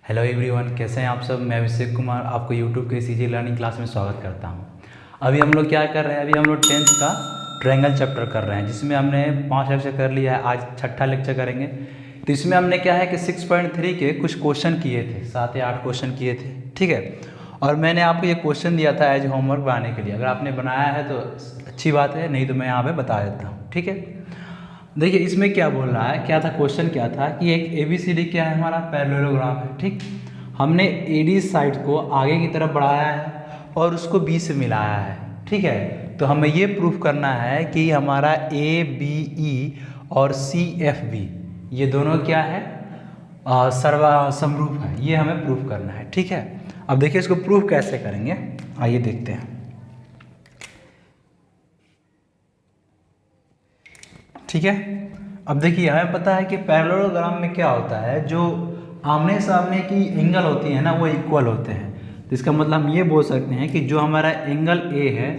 Hello everyone, कैसे हैं आप सब। मैं अभिषेक कुमार आपको यूट्यूब के सीजी लर्निंग क्लास में स्वागत करता हूं। अभी हम लोग क्या कर रहे हैं, अभी हम लोग 10th का ट्रायंगल चैप्टर कर रहे हैं, जिसमें हमने 5 लेक्चर कर लिया है। आज छठा लेक्चर करेंगे। तो इसमें हमने क्या है कि 6.3 के कुछ क्वेश्चन किए थे, 7 या 8 क्वेश्चन किए थे, ठीक है। और मैंने आपको ये क्वेश्चन दिया था एज होमवर्क बनाने के लिए। अगर आपने बनाया है तो अच्छी बात है, नहीं तो मैं यहाँ पर बता देता हूँ, ठीक है। देखिए इसमें क्या बोल रहा है, क्या था क्वेश्चन, क्या था कि एक ABCD क्या है, हमारा पैरेललोग्राम है, ठीक। हमने AD साइड को आगे की तरफ बढ़ाया है और उसको B से मिलाया है, ठीक है। तो हमें ये प्रूफ करना है कि हमारा ABE और CFB ये दोनों क्या है, समरूप है। ये हमें प्रूफ करना है, ठीक है। अब देखिए इसको प्रूफ कैसे करेंगे, आइए देखते हैं, ठीक है। अब देखिए हमें पता है कि पैरेललोग्राम में क्या होता है, जो आमने सामने की एंगल होती है ना वो इक्वल होते हैं। तो इसका मतलब हम ये बोल सकते हैं कि जो हमारा एंगल A है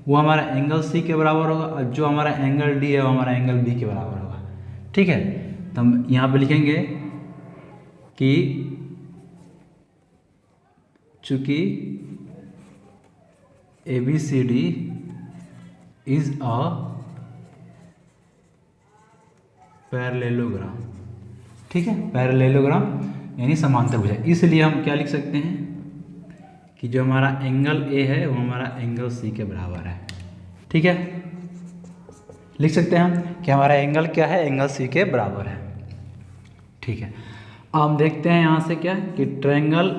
वो हमारा एंगल C के बराबर होगा, और जो हमारा एंगल D है वो हमारा एंगल B के बराबर होगा, ठीक है। तो हम यहाँ पे लिखेंगे कि चूंकि ABCD इज अ पैरेललोग्राम, ठीक है। पैरेललोग्राम यानी समांतर भुजा, इसलिए हम क्या लिख सकते हैं कि जो हमारा एंगल A है वो हमारा एंगल C के बराबर है, ठीक है। लिख सकते हैं हम कि हमारा एंगल क्या है, एंगल C के बराबर है, ठीक है। अब हम देखते हैं यहाँ से क्या कि triangle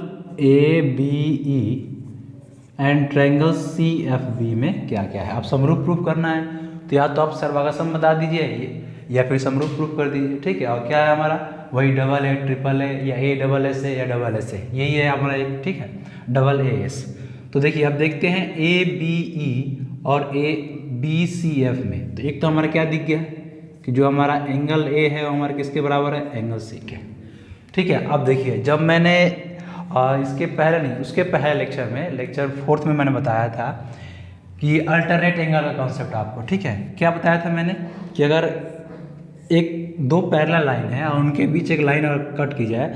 ABE and triangle CFB में क्या क्या है। अब समरूप प्रूफ करना है तो या तो आप सर्वागसम बता दीजिए या फिर समरूप प्रूफ कर दीजिए, ठीक है। और क्या है हमारा, वही डबल A ट्रिपल A या ASS या SS, यही है हमारा एक, ठीक है, डबल AS। तो देखिए अब देखते हैं ABE और ABCF में। तो एक तो हमारा क्या दिख गया कि जो हमारा एंगल A है वो हमारा किसके बराबर है, एंगल C के, ठीक है। अब देखिए जब मैंने इसके पहले नहीं, उसके पहले लेक्चर में, लेक्चर 4th में मैंने बताया था कि अल्टरनेट एंगल का कॉन्सेप्ट आपको, ठीक है। क्या बताया था मैंने कि अगर एक दो पैरेलल लाइन है और उनके बीच एक लाइन अगर कट की जाए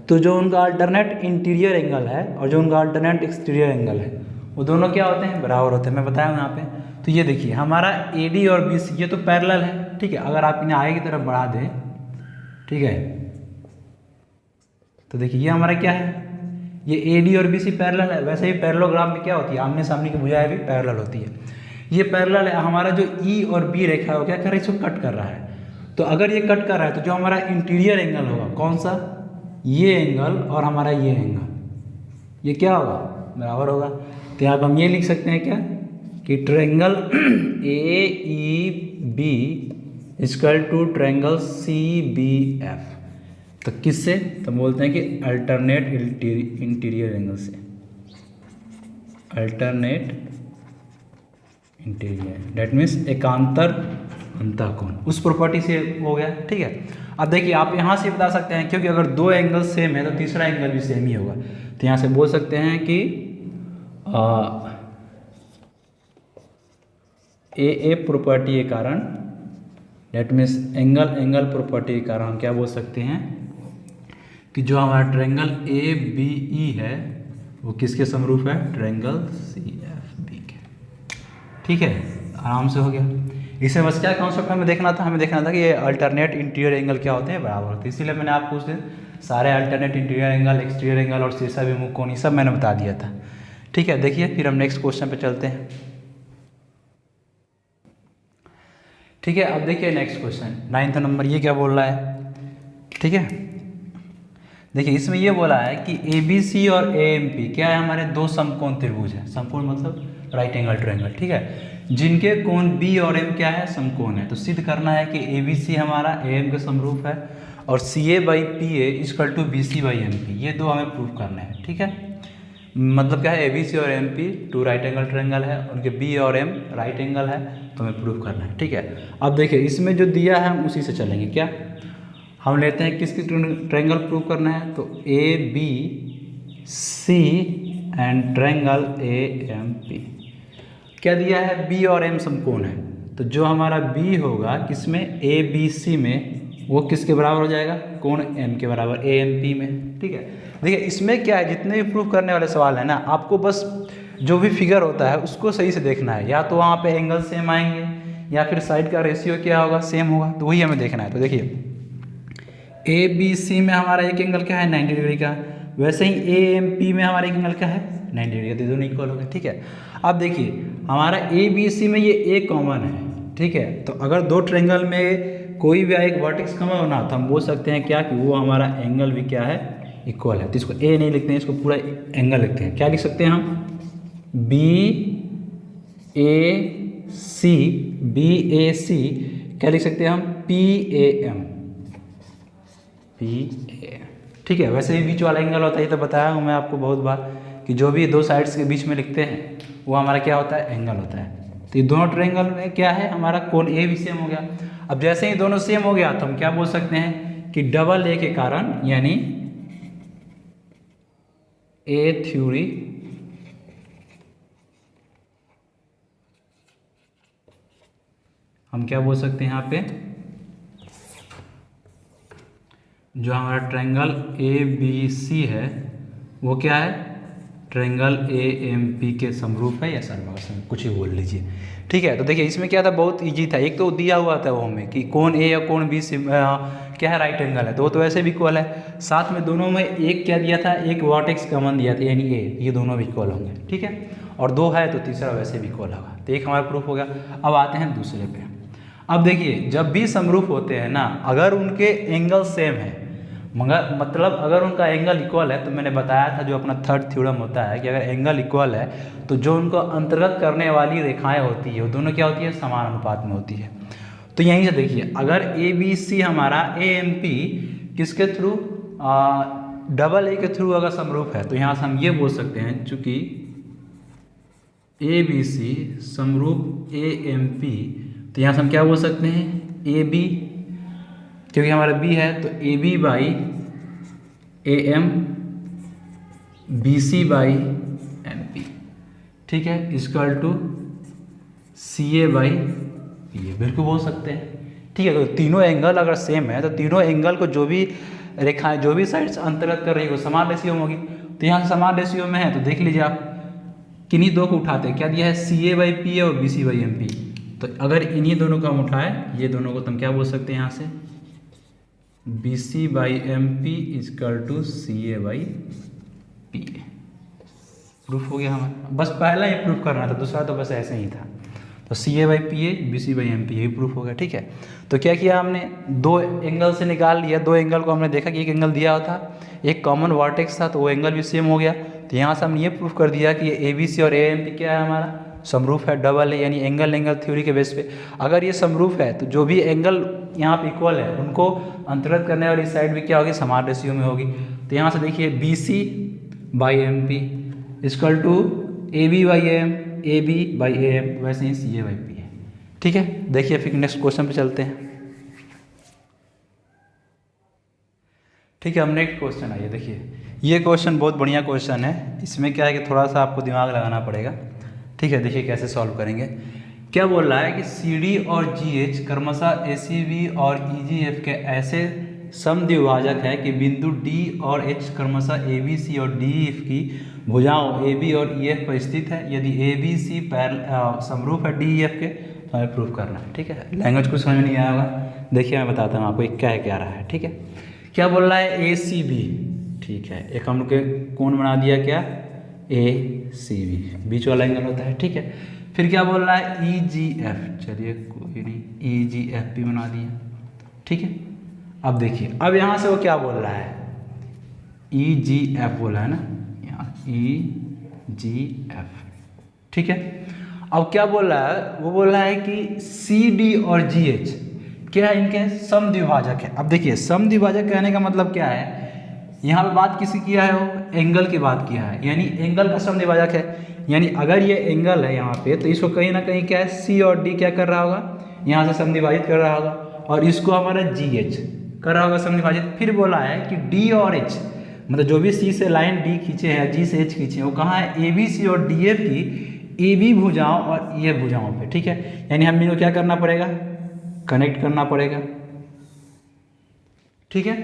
तो जो उनका अल्टरनेट इंटीरियर एंगल है और जो उनका अल्टरनेट एक्सटीरियर एंगल है वो दोनों क्या होते हैं, बराबर होते हैं। मैं बताया हूँ यहाँ पे। तो ये देखिए हमारा AD और BC ये तो पैरेलल है, ठीक है। अगर आप इन्हें आगे की तरफ बढ़ा दें, ठीक है, तो देखिए ये हमारा क्या है, ये AD और BC पैरेलल है। वैसे ही पैरेललोग्राम में क्या होती है, आमने सामने की भुजाएं भी पैरेलल होती है। ये पैरेलल है, हमारा जो E और B रेखा है वो क्या कर रहा है, इसको कट कर रहा है। तो अगर ये कट कर रहा है तो जो हमारा इंटीरियर एंगल होगा, कौन सा, ये एंगल और हमारा ये एंगल, ये क्या होगा, बराबर होगा। तो यहाँ पर हम ये लिख सकते हैं क्या कि triangle AEB equal to triangle CBF। तो किससे, तो बोलते हैं कि अल्टरनेट इंटीरियर एंगल से, अल्टरनेट इंटीरियर, दैट मीन्स एकांतर अंतःकोण, उस प्रॉपर्टी से हो गया, ठीक है। अब देखिए आप यहाँ से बता सकते हैं, क्योंकि अगर दो एंगल सेम है तो तीसरा एंगल भी सेम ही होगा। तो यहाँ से बोल सकते हैं कि ए प्रॉपर्टी के कारण, दैट मीन्स एंगल प्रॉपर्टी के कारण हम क्या बोल सकते हैं कि जो हमारा ट्रायंगल ABE है वो किसके समरूप है, ट्रायंगल CFB के, ठीक है। आराम से हो गया। इसे बस क्या कॉन्सेप्ट हमें देखना था, कि ये अल्टरनेट इंटीरियर एंगल क्या होते हैं, बराबर होते हैं। इसीलिए मैंने आपको उस दिन सारे alternate interior angle, exterior angle और शीर्षा विमुख कोण, ये सब मैंने बता दिया था, ठीक है। देखिए फिर हम नेक्स्ट क्वेश्चन पे चलते हैं, ठीक है। अब देखिए नेक्स्ट क्वेश्चन 9th नंबर, ये क्या बोल रहा है, ठीक है। देखिए इसमें ये बोला है कि ABC और AMP क्या है, हमारे दो समकोण त्रिभुज है। समकोण मतलब राइट एंगल ट्रायंगल, ठीक है, जिनके कोण B और M क्या है, समकोण है। तो सिद्ध करना है कि ABC हमारा AM के समरूप है और CA/PA इक्वल टू BC/MP, ये दो हमें प्रूफ करना है, ठीक है। मतलब क्या है, ABC और MP two right angle triangle है, उनके B और M राइट एंगल है, तो हमें प्रूफ करना है, ठीक है। अब देखिए इसमें जो दिया है हम उसी से चलेंगे। क्या हम लेते हैं, किसकी ट्रायंगल प्रूफ करना है, तो ABC एंड ट्रायंगल AMP। क्या दिया है, B और M समकोण है, तो जो हमारा B होगा किसमें, ABC में वो किसके बराबर हो जाएगा, कोण एम के बराबर, ए एम पी में। ठीक है, देखिए इसमें क्या है, जितने भी प्रूफ करने वाले सवाल है ना, आपको बस जो भी फिगर होता है उसको सही से देखना है, या तो वहाँ पे एंगल सेम आएंगे या फिर साइड का रेशियो क्या होगा, सेम होगा, तो वही हमें देखना है। तो देखिए ए बी सी में हमारा एक एंगल क्या है 90 डिग्री का, वैसे ही ए एम पी में हमारा एक एंगल क्या है 90 डिग्री का, तो दोनों इक्वल हो गए। ठीक है, अब देखिए हमारा ए बी सी में ये ए कॉमन है। ठीक है, तो अगर दो ट्रायंगल में कोई भी एक वर्टेक्स कॉमन होना तो हम बोल सकते हैं क्या कि वो हमारा एंगल भी क्या है, इक्वल है। तो इसको ए नहीं लिखते हैं, इसको पूरा एंगल लिखते हैं। क्या लिख सकते हैं हम, बी ए सी क्या लिख सकते हैं हम, पी ए एम। ठीक है, वैसे भी बीच वाला एंगल होता है, ये तो बताया हूँ मैं आपको बहुत बार कि जो भी दो साइड्स के बीच में लिखते हैं वो हमारा क्या होता है, एंगल होता है। तो ये दोनों ट्रायंगल में क्या है, हमारा कोण ए भी सेम हो गया। अब जैसे ही दोनों सेम हो गया तो हम क्या बोल सकते हैं कि डबल ए के कारण, यानी ए थ्योरी हम क्या बोल सकते हैं यहाँ पे, जो हमारा ट्रायंगल ए बी सी है वो क्या है, ट्रायंगल ए एम पी के समरूप है या सर्वसम, कुछ ही बोल लीजिए। ठीक है, तो देखिए इसमें क्या था, बहुत इजी था। एक तो दिया हुआ था वो हमें कि कोण ए या कोण बी से क्या है, राइट एंगल है, तो वो तो वैसे भी इक्वल है। साथ में दोनों में एक क्या दिया था, एक वर्टेक्स कॉमन दिया था यानी ए, ये दोनों भी इक्वल होंगे। ठीक है, और दो है तो तीसरा वैसे भी इक्वल होगा। तो एक हमारा प्रूफ हो गया। अब आते हैं दूसरे पे। अब देखिए जब भी समरूप होते हैं ना, अगर उनके एंगल सेम है, मगर मतलब अगर उनका एंगल इक्वल है, तो मैंने बताया था जो अपना थर्ड थ्योरम होता है कि अगर एंगल इक्वल है तो जो उनको अंतर्गत करने वाली रेखाएं होती है वो दोनों क्या होती है, समान अनुपात में होती है। तो यहीं से देखिए अगर ए बी सी हमारा ए एम पी किसके थ्रू, डबल ए के थ्रू अगर समरूप है, तो यहाँ से हम ये बोल सकते हैं चूँकि ए बी सी समरूप ए एम पी, तो यहाँ से हम क्या बोल सकते हैं, ए बी, क्योंकि हमारा बी है तो A B by A M, B C by M P. ठीक है, equal to C A by P A, बिल्कुल बोल सकते हैं। ठीक है, तो तीनों एंगल अगर सेम है तो तीनों एंगल को जो भी रेखाएं, जो भी साइड्स अंतर्गत कर रही है वो समान रेशियो में होगी। तो यहाँ समान रेशियो में है तो देख लीजिए आप, किन्हीं दो को उठाते हैं, क्या दिया है, सी ए बाई पी ए और B C by M P. तो अगर इन्हीं दोनों को हम उठाए, ये दोनों को तो हम क्या बोल सकते हैं यहाँ से, B C by M P equal to C A by P A. Proof हो गया हमारा। बस पहला ही प्रूफ करना था, दूसरा तो बस ऐसे ही था। तो C A by P A, B C by M P, यही प्रूफ हो गया। ठीक है, तो क्या किया हमने, दो एंगल से निकाल लिया, दो एंगल को हमने देखा कि एक एंगल दिया हुआ था, एक कॉमन वर्टेक्स था, तो वो एंगल भी सेम हो गया। तो यहाँ से हमने ये प्रूफ कर दिया कि ए बी सी और ए एम पी क्या है, हमारा समरूप है, डबल है, यानी एंगल थ्योरी के बेस पे अगर ये समरूप है तो जो भी एंगल यहाँ पे इक्वल है उनको अंतर्गत करने वाली साइड भी क्या होगी, समान रेशियो में होगी। तो यहाँ से देखिए B C by M P equal to A B by M, A B by A M, वैसे ही सी ए बाई पी है। ठीक है, देखिए फिर नेक्स्ट क्वेश्चन पे चलते हैं। ठीक है, हम नेक्स्ट क्वेश्चन आइए। देखिए ये क्वेश्चन बहुत बढ़िया क्वेश्चन है, इसमें क्या है कि थोड़ा सा आपको दिमाग लगाना पड़ेगा। ठीक है, देखिए कैसे सॉल्व करेंगे। क्या बोल रहा है कि सी डी और जी एच क्रमशः ए सी बी और ई जी एफ के ऐसे समद्विभाजक है कि बिंदु डी और एच क्रमशः ए बी सी और डी एफ की भुजाओं ए बी और ई एफ पर स्थित है। यदि ए बी सी समरूप है डी ई एफ के, तो हमें प्रूफ करना है। ठीक है, लैंग्वेज कुछ समझ में नहीं आया होगा, देखिए मैं बताता हूँ आपको क्या है क्या रहा है। ठीक है, क्या बोल रहा है, ए सी बी। ठीक है, एक हम लोग के कोण बना दिया क्या, ए सी बी, बीच वाला एंगल होता है। ठीक है, फिर क्या बोल रहा है, ई जी एफ, चलिए कोई नहीं, ई जी एफ भी बना दिया। ठीक है, अब देखिए अब यहाँ से वो क्या बोल रहा है, ई जी एफ बोला है ना, यहाँ ई जी एफ। ठीक है, अब क्या बोल रहा है, वो बोल रहा है कि सी डी और जी एच क्या है, इनके समद्विभाजक है। अब देखिए समद्विभाजक कहने का मतलब क्या है, यहाँ पे बात किसी किया है, वो एंगल की बात किया है, यानी एंगल का समद्विभाजक है। यानी अगर ये एंगल है यहाँ पे, तो इसको कहीं ना कहीं क्या है, सी और डी क्या कर रहा होगा, यहाँ से समद्विभाजित कर रहा होगा, और इसको हमारा जी एच कर रहा होगा समद्विभाजित। फिर बोला है कि डी और एच, मतलब जो भी सी से लाइन डी खींचे हैं, जी से एच खींचे हैं, वो कहाँ है, ए बी सी और डी एफ की ए बी भुजाओं और ई एफ भुजाओं पे। ठीक है, यानी हम इनको क्या करना पड़ेगा, कनेक्ट करना पड़ेगा। ठीक है।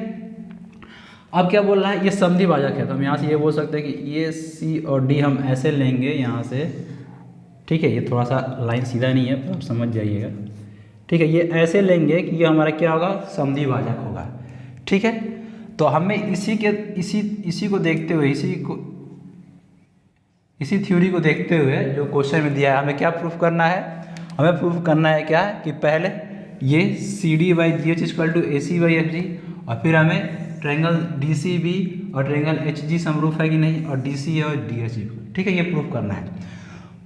अब क्या बोल रहा है, ये समद्विभाजक है, तो हम यहाँ से ये बोल सकते हैं कि ये सी और डी हम ऐसे लेंगे यहाँ से, ठीक है। ये थोड़ा सा लाइन सीधा नहीं है, पर आप समझ जाइएगा, ठीक है। ये ऐसे लेंगे कि ये हमारा क्या होगा, समद्विभाजक होगा, ठीक है। तो हमें इसी को देखते हुए, इसी थ्योरी को देखते हुए जो क्वेश्चन में दिया है, हमें क्या प्रूफ करना है, हमें प्रूफ करना है क्या कि पहले ये C D by G H equal to A C by F G, और फिर हमें ट्रायंगल डी सी बी और ट्रायंगल एच जी समरूप है कि नहीं, और डी सी और डी एच, ठीक है, ये प्रूफ करना है।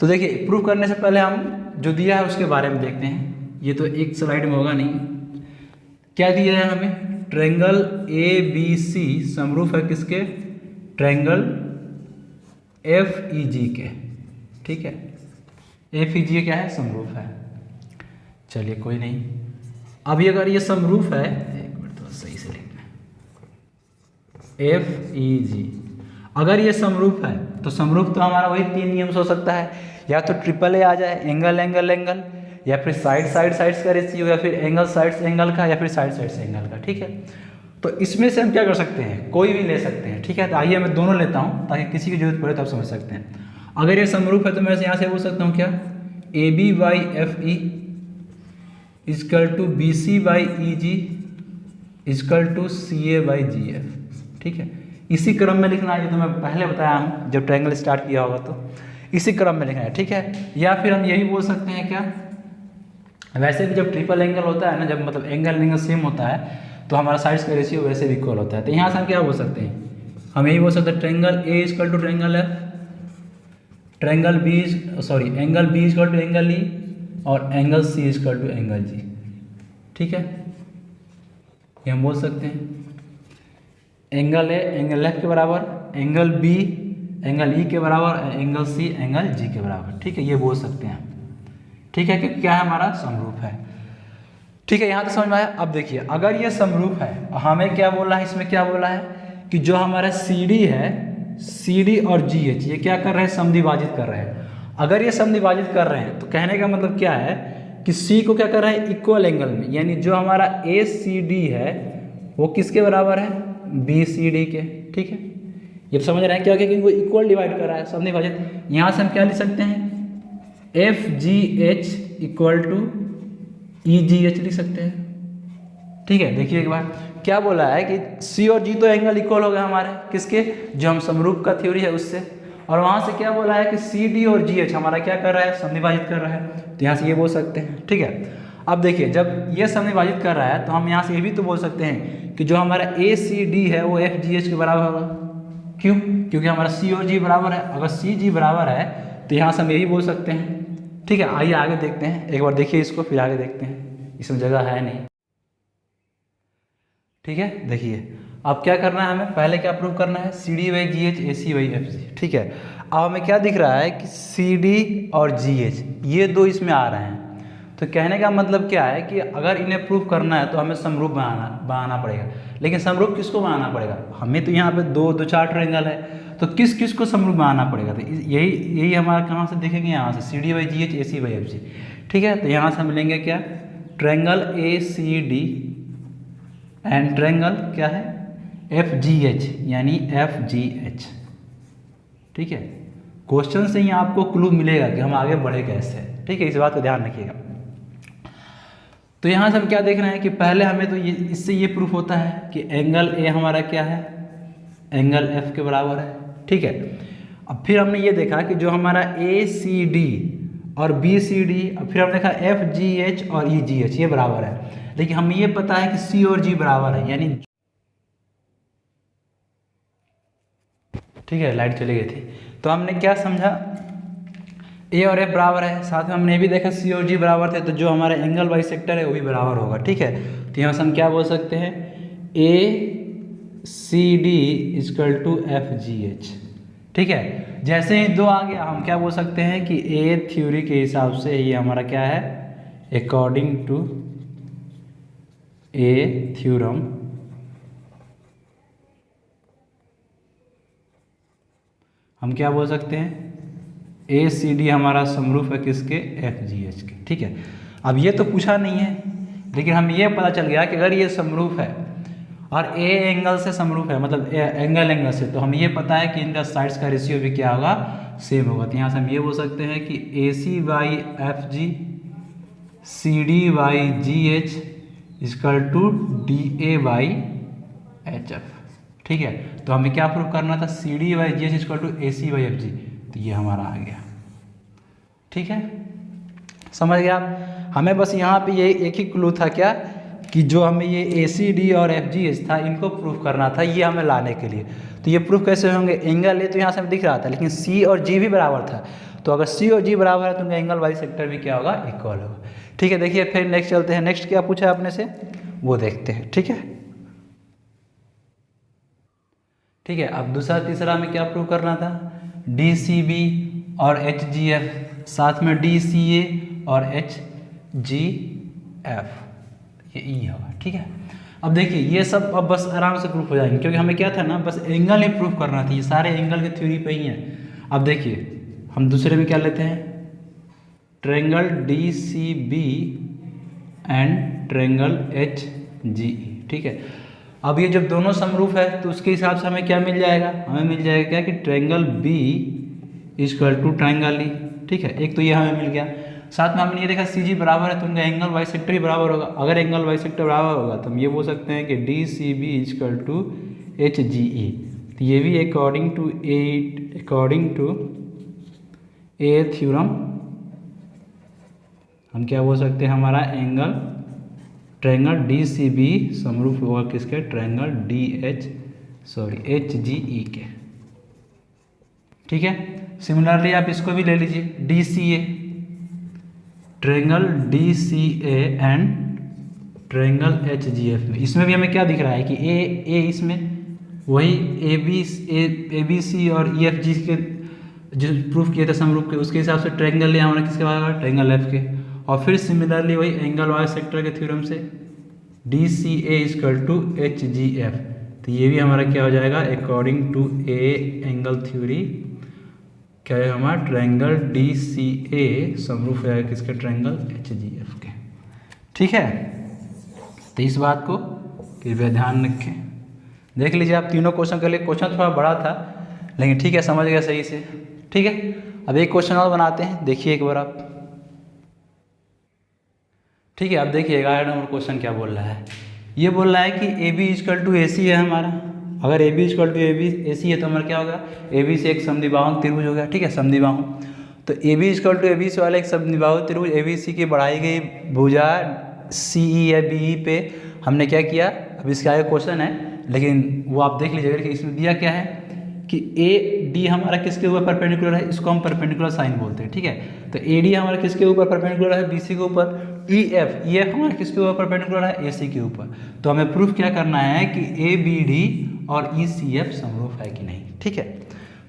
तो देखिए, प्रूफ करने से पहले हम जो दिया है उसके बारे में देखते हैं। ये तो एक स्लाइड में होगा नहीं, क्या दिया है हमें, ट्रायंगल ए बी सी समरूप है किसके, ट्रायंगल एफ ई जी के, ठीक है। एफ ई जी क्या है, समरूप है। चलिए कोई नहीं, अभी अगर ये समरूप है, एक मिनट तो सही से लिखना है, एफ ई जी अगर ये समरूप है, तो समरूप तो हमारा वही 3 नियम से हो सकता है, या तो ट्रिपल ए आ जाए, एंगल एंगल एंगल, या फिर साइड्स का रेशियो, या फिर एंगल साइड्स एंगल का, या फिर साइड्स एंगल का, ठीक है। तो इसमें से हम क्या कर सकते हैं, कोई भी ले सकते हैं, ठीक है। तो आइए मैं दोनों लेता हूँ ताकि किसी की जरूरत पड़े तो आप समझ सकते हैं। अगर ये समरूप है तो मैं यहाँ से बोल सकता हूँ क्या, A B by F E equal to B C by E G equal to C A by G F, ठीक है। इसी क्रम में लिखना है, ये तो मैं पहले बताया हूँ जब ट्रायंगल स्टार्ट किया होगा, तो इसी क्रम में लिखना है, ठीक है। या फिर हम यही बोल सकते हैं क्या, वैसे भी जब ट्रिपल एंगल होता है ना, जब मतलब एंगल सेम होता है, तो हमारा साइड्स का रेशियो वैसे भी इक्वल होता है। तो यहाँ से हम क्या बोल सकते हैं, हम यही बोल सकते हैं triangle A equal to triangle F, triangle B angle B equal to angle E, और angle C equal to angle G, ठीक है। ये हम बोल सकते हैं एंगल ए एंगल एफ के बराबर, एंगल बी एंगल ई के बराबर, एंगल सी एंगल जी के बराबर, ठीक है। ये बोल सकते हैं, ठीक है, कि क्या है, हमारा समरूप है, ठीक है। यहाँ तक समझ में आया। अब देखिए, अगर ये समरूप है, हमें क्या बोला है, इसमें क्या बोला है कि जो हमारा सी डी है, सी डी और जी एच ये क्या कर रहे हैं, समद्विभाजित कर रहे हैं। अगर ये समद्विभाजित कर रहे हैं तो कहने का मतलब क्या है कि सी को क्या कर रहा है, इक्वल एंगल में, यानी जो हमारा ए सी डी है वो किसके बराबर है, बी सी डी के, ठीक है। ये समझ रहे हैं क्या, क्योंकि वो इक्वल डिवाइड कर रहा है, समद्विभाजित। यहाँ से हम क्या लिख सकते हैं, F G H equal to E G H लिख सकते हैं, ठीक है। देखिए एक बार क्या बोला है कि सी और जी तो एंगल इक्वल हो गए हमारे, किसके, जो हम समरूप का थ्योरी है उससे, और वहाँ से क्या बोला है कि सी डी और जी एच हमारा क्या कर रहा है, समद्विभाजित कर रहा है, तो यहाँ से ये बोल सकते हैं, ठीक है। अब देखिए, जब ये समद्विभाजित कर रहा है तो हम यहाँ से ये भी तो बोल सकते हैं कि जो हमारा ए सी डी है वो एफ जी एच के बराबर होगा, क्यों, क्योंकि हमारा सी और जी बराबर है। अगर सी जी बराबर है तो यहाँ से हम ये भी बोल सकते हैं, ठीक है। आइए आगे देखते हैं, एक बार देखिए इसको, फिर आगे देखते हैं, इसमें जगह है नहीं, ठीक है। देखिए अब क्या करना है, हमें पहले क्या प्रूव करना है, C D by G H A C by F G, ठीक है। अब हमें क्या दिख रहा है कि सी डी और जी एच ये दो इसमें आ रहे हैं, तो कहने का मतलब क्या है कि अगर इन्हें प्रूव करना है तो हमें समरूप बनाना पड़ेगा। लेकिन समरूप किसको बनाना पड़ेगा, हमें तो यहाँ पे दो चार ट्रायंगल है, तो किस को समरूप बनाना पड़ेगा, तो यही हमारा कहाँ से देखेंगे, यहाँ से C D by G H A C by F G, ठीक है। तो यहाँ से हम लेंगे क्या, triangle A C D and triangle क्या है, एफ जी एच, यानी एफ जी एच, ठीक है। क्वेश्चन से ही आपको क्लू मिलेगा कि हम आगे बढ़े कैसे, ठीक है, इस बात का ध्यान रखिएगा। तो यहाँ से हम क्या देख रहे हैं कि पहले हमें तो इससे ये प्रूफ होता है कि एंगल ए हमारा क्या है, एंगल एफ के बराबर है, ठीक है। अब फिर हमने ये देखा कि जो हमारा ए सी डी और बी सी डी, फिर हमने देखा एफ जी एच और ई जी एच ये बराबर है, लेकिन हमें ये पता है कि सी और जी बराबर है, यानी, ठीक है। लाइट चली गई थी, तो हमने क्या समझा, ए और एफ बराबर है, साथ में हमने ये भी देखा सी और जी बराबर थे, तो जो हमारा एंगल बाइसेक्टर है वो भी बराबर होगा, ठीक है। तो यहाँ से हम क्या बोल सकते हैं, A C D equal to F G H, ठीक है। जैसे ही दो आ गया हम क्या बोल सकते हैं कि ए थ्योरी के हिसाब से ये हमारा क्या है, अकॉर्डिंग टू ए थ्योरम हम क्या बोल सकते हैं, ए सी डी हमारा समरूप है किसके, एफ जी एच के, ठीक है। अब ये तो पूछा नहीं है, लेकिन हमें ये पता चल गया कि अगर ये समरूप है और ए एंगल से समरूप है, मतलब एंगल से, तो हम ये पता है कि इनका साइड्स का रेशियो भी क्या होगा, सेम होगा। तो यहाँ से हम ये बोल सकते हैं कि A C by F G C D by G H equal to D A by H F. ठीक है, तो हमें क्या प्रूव करना था, C D by G H equal to A C by F G, तो ये हमारा आ गया। ठीक है, समझ गया आप। हमें बस यहाँ पे ये एक ही क्लू था क्या, कि जो हमें ये ए सी डी और एफ जी एच था इनको प्रूफ करना था, ये हमें लाने के लिए। तो ये प्रूफ कैसे होंगे, एंगल ए तो यहाँ से हमें दिख रहा था, लेकिन सी और जी भी बराबर था, तो अगर सी और जी बराबर है तो उनका एंगल बाई सेक्टर भी क्या होगा, इक्वल होगा। ठीक है, देखिए फिर नेक्स्ट चलते हैं, नेक्स्ट क्या पूछा आपने से वो देखते हैं। ठीक है, ठीक है, अब दूसरा तीसरा में क्या प्रूव करना था, डी सी बी और एच जी एफ, साथ में डी सी ए और एच जी एफ, ये ई होगा। ठीक है, अब देखिए ये सब अब बस आराम से प्रूफ हो जाएंगे, क्योंकि हमें क्या था ना, बस एंगल ही प्रूफ करना था, ये सारे एंगल के थ्योरी पे ही हैं। अब देखिए हम दूसरे में क्या लेते हैं, triangle D C B and triangle H G E. ठीक है, अब ये जब दोनों समरूप है तो उसके हिसाब से हमें क्या मिल जाएगा, हमें मिल जाएगा क्या कि triangle B equal to triangle E. ठीक है, एक तो ये हमें मिल गया, साथ में हमने ये देखा सी जी बराबर है तो उनका एंगल बाई सेक्टर भी बराबर होगा। अगर एंगल बाई सेक्टर बराबर होगा तो हम ये बोल सकते हैं कि D C B equal to H G E. तो ये भी अकॉर्डिंग टू ए थ्योरम हम क्या बोल सकते हैं, हमारा angle triangle D C B समरूप होगा किसके, ट्रायंगल एच जी ई के। ठीक है, सिमिलरली आप इसको भी ले लीजिए, D C A, triangle D C A and triangle H G F में, इसमें भी हमें क्या दिख रहा है कि ए इसमें वही ए बी सी और ई एफ जी के जो प्रूफ किए थे समरूप के, उसके हिसाब से ट्रायंगल लिया हमारा किसके बराबर, ट्रायंगल एफ के। और फिर सिमिलरली वही एंगल वाई सेक्टर के थ्योरम से D C A equal to H G F, तो ये भी हमारा क्या हो जाएगा, according to A angle theory क्या है हमारा, ट्रायंगल डी सी ए समरूप है किसके, ट्रायंगल एच जी एफ के। ठीक है, तो इस बात को कृपया ध्यान रखें। देख लीजिए आप तीनों क्वेश्चन के लिए, क्वेश्चन थोड़ा बड़ा था लेकिन ठीक है, समझ गया सही से। ठीक है, अब एक क्वेश्चन और बनाते हैं, देखिए एक बार आप। ठीक है, अब देखिए 11 नंबर क्वेश्चन क्या बोल रहा है, ये बोल रहा है कि ए बी इजकल टू ए सी है हमारा। अगर ए बी इजकल टू ए सी है तो हमारा क्या होगा, ए बी से एक समद्विबाहुक त्रिभुज हो गया। ठीक है, समद्विबाहुक, तो A B equal to A B C वाला एक समद्विबाहुक त्रिभुज ए बी सी की बढ़ाई गई भुजा सी ई या बी ई पे हमने क्या किया, अब इसका आगे क्वेश्चन है लेकिन वो आप देख लीजिएगा कि इसमें दिया क्या है कि ए डी हमारा किसके ऊपर परपेंडिकुलर है, इसको हम परपेंडिकुलर साइन बोलते हैं। ठीक है, तो ए डी हमारा किसके ऊपर परपेंडिकुलर है, बी सी के ऊपर। ई एफ हमारा किसके ऊपर परपेंडिकुलर है, ए सी के ऊपर। तो हमें प्रूफ क्या करना है कि ए बी डी और ई सी एफ समरूप है कि नहीं। ठीक है,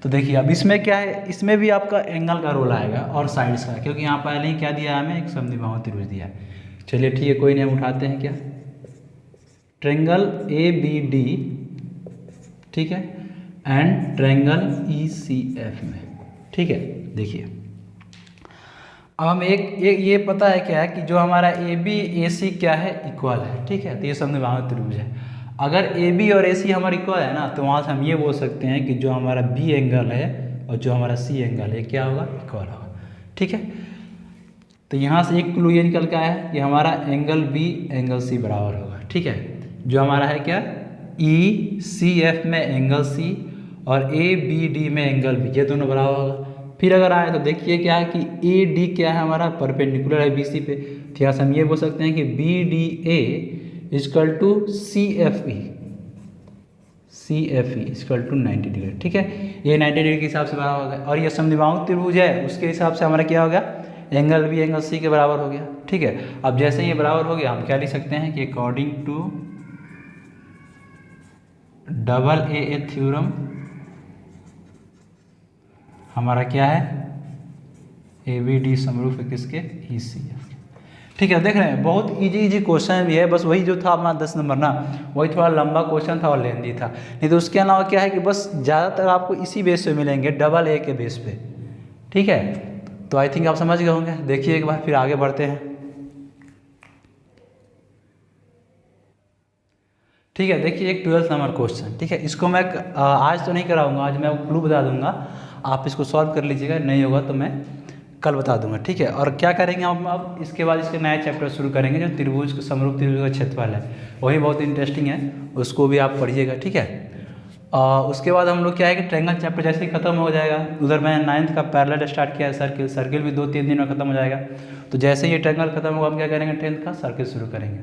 तो देखिए अब इसमें क्या है, इसमें भी आपका एंगल का रोल आएगा और साइड्स का, क्योंकि यहाँ पहले ही क्या दिया है हमें, एक समद्विबाहुक त्रिभुज दिया है। चलिए ठीक है, कोई नहीं, हम उठाते हैं क्या, ट्रायंगल ए बी डी, ठीक है, and triangle E C F में। ठीक है, देखिए अब हम एक ये पता है क्या है कि जो हमारा ए बी ए सी क्या है, इक्वल है। ठीक है, तो ये समद्विबाहुक त्रिभुज है। अगर ए बी और ए सी हमारा इक्वल है ना, तो वहाँ से हम ये बोल सकते हैं कि जो हमारा बी एंगल है और जो हमारा सी एंगल है क्या होगा, इक्वल होगा। ठीक है, तो यहाँ से एक क्लू ये निकल के आया है कि हमारा एंगल बी एंगल सी बराबर होगा। ठीक है, जो हमारा है क्या, ई सी एफ में एंगल सी और ए बी डी में एंगल बी, ये दोनों बराबर होगा। फिर अगर आए तो देखिए क्या है कि ए डी क्या है हमारा, परपेंडिकुलर है बी सी पे, तो यहाँ से हम ये बोल सकते हैं कि B D A equal to C F E equal to 90 डिग्री। ठीक है, ये 90 डिग्री के हिसाब से बराबर हो गया, और ये समद्विबाहुक त्रिभुज है उसके हिसाब से हमारा क्या हो गया, एंगल बी एंगल सी के बराबर हो गया। ठीक है, अब जैसे ये बराबर हो गया हम क्या लिख सकते हैं कि according to double A theorem हमारा क्या है, ए बी डी समरूप है किसके, ई सी एफ। ठीक है, देख रहे हैं बहुत इजी क्वेश्चन भी है, बस वही जो था अपना 10 नंबर ना, वही थोड़ा लंबा क्वेश्चन था और लेंदी था, नहीं तो उसके अलावा क्या है कि बस ज़्यादातर आपको इसी बेस पे मिलेंगे, डबल ए के बेस पे। ठीक है, तो आई थिंक आप समझ गए होंगे। देखिए एक बार फिर आगे बढ़ते हैं। ठीक है, देखिए एक 12th नंबर क्वेश्चन, ठीक है, इसको मैं आज तो नहीं कराऊंगा, आज मैं आपको क्लू बता दूंगा, आप इसको सॉल्व कर लीजिएगा, नहीं होगा तो मैं कल बता दूंगा, ठीक है। और क्या करेंगे हम अब इसके बाद इसके नया चैप्टर शुरू करेंगे जो त्रिभुज समरूप त्रिभुज का क्षेत्रफल है, वही बहुत इंटरेस्टिंग है, उसको भी आप पढ़िएगा, ठीक है। उसके बाद हम लोग क्या है कि ट्रायंगल चैप्टर जैसे ही खत्म हो जाएगा, उधर मैंने 9th का पैरेलल स्टार्ट किया है, सर्किल भी 2-3 दिन में खत्म हो जाएगा, तो जैसे ही ये ट्रायंगल खत्म होगा हम क्या करेंगे 10th का सर्किल शुरू करेंगे।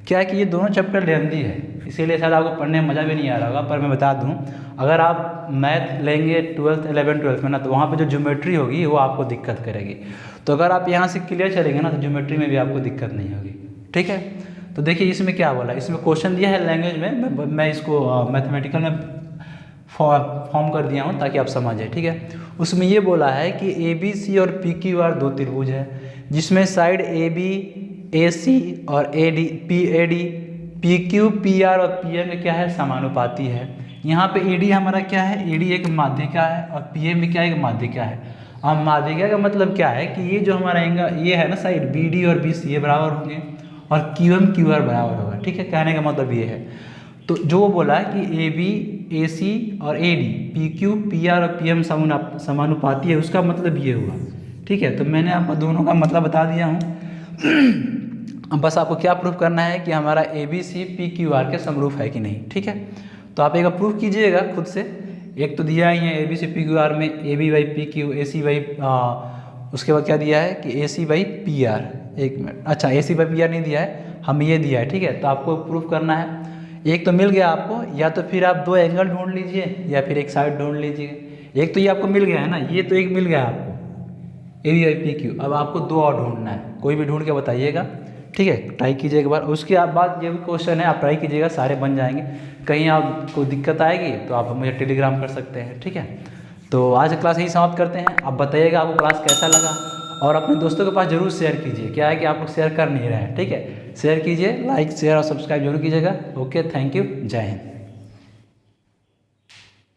क्या है कि ये दोनों चैप्टर लेंथी है, इसीलिए शायद आपको पढ़ने में मज़ा भी नहीं आ रहा होगा, पर मैं बता दूँ अगर आप मैथ लेंगे 12th 11 12th में ना, तो वहाँ पर जो ज्योमेट्री होगी वो आपको दिक्कत करेगी, तो अगर आप यहाँ से क्लियर चलेंगे ना तो ज्योमेट्री में भी आपको दिक्कत नहीं होगी, ठीक है। तो देखिए इसमें क्या बोला, इसमें क्वेश्चन दिया है लैंग्वेज में, मैं इसको मैथमेटिकल में फॉर्म कर दिया हूँ ताकि आप समझें, ठीक है। उसमें ये बोला है कि ABC और PQR दो त्रिभुज है, जिसमें साइड AB AC और PAD PQ PR और PM में क्या है समानुपाती है। यहाँ पे AD हमारा क्या है, AD एक माध्यिका है और PM में क्या है, एक माध्यिका है। अब माध्यिका का मतलब क्या है कि ये जो हमारा एंगल ये है ना साइड BD और BC ये बराबर होंगे और QM QR बराबर होगा, ठीक है, कहने का मतलब ये है। तो जो वो बोला है कि AB AC और AD PQ PR और PM समानुपाती है, उसका मतलब ये हुआ, ठीक है। तो मैंने आपको दोनों का मतलब बता दिया हूँ। अब बस आपको क्या प्रूफ करना है कि हमारा ABC PQR के समरूप है कि नहीं, ठीक है। तो आप एक प्रूफ कीजिएगा खुद से, एक तो दिया ही है ABC PQR में AB/PQ AC उसके बाद क्या दिया है कि AC/PR, एक मिनट, अच्छा AC/PR नहीं दिया है, हम ये दिया है, ठीक है। तो आपको प्रूफ करना है, एक तो मिल गया आपको, या तो फिर आप दो एंगल ढूंढ लीजिए या फिर एक साइड ढूंढ लीजिए। एक तो ये आपको मिल गया है ना, ये तो एक मिल गया आपको AB/PQ, अब आपको दो और ढूंढना है, कोई भी ढूंढ के बताइएगा, ठीक है, ट्राई कीजिए एक बार। उसके बाद ये भी क्वेश्चन है, आप ट्राई कीजिएगा, सारे बन जाएंगे। कहीं आपको दिक्कत आएगी तो आप मुझे टेलीग्राम कर सकते हैं, ठीक है। तो आज क्लास यही समाप्त करते हैं, आप बताइएगा आपको क्लास कैसा लगा, और अपने दोस्तों के पास जरूर शेयर कीजिए, क्या है कि आप लोग शेयर कर नहीं रहे हैं, ठीक है, शेयर कीजिए, लाइक शेयर और सब्सक्राइब जरूर कीजिएगा। ओके, थैंक यू, जय हिंद।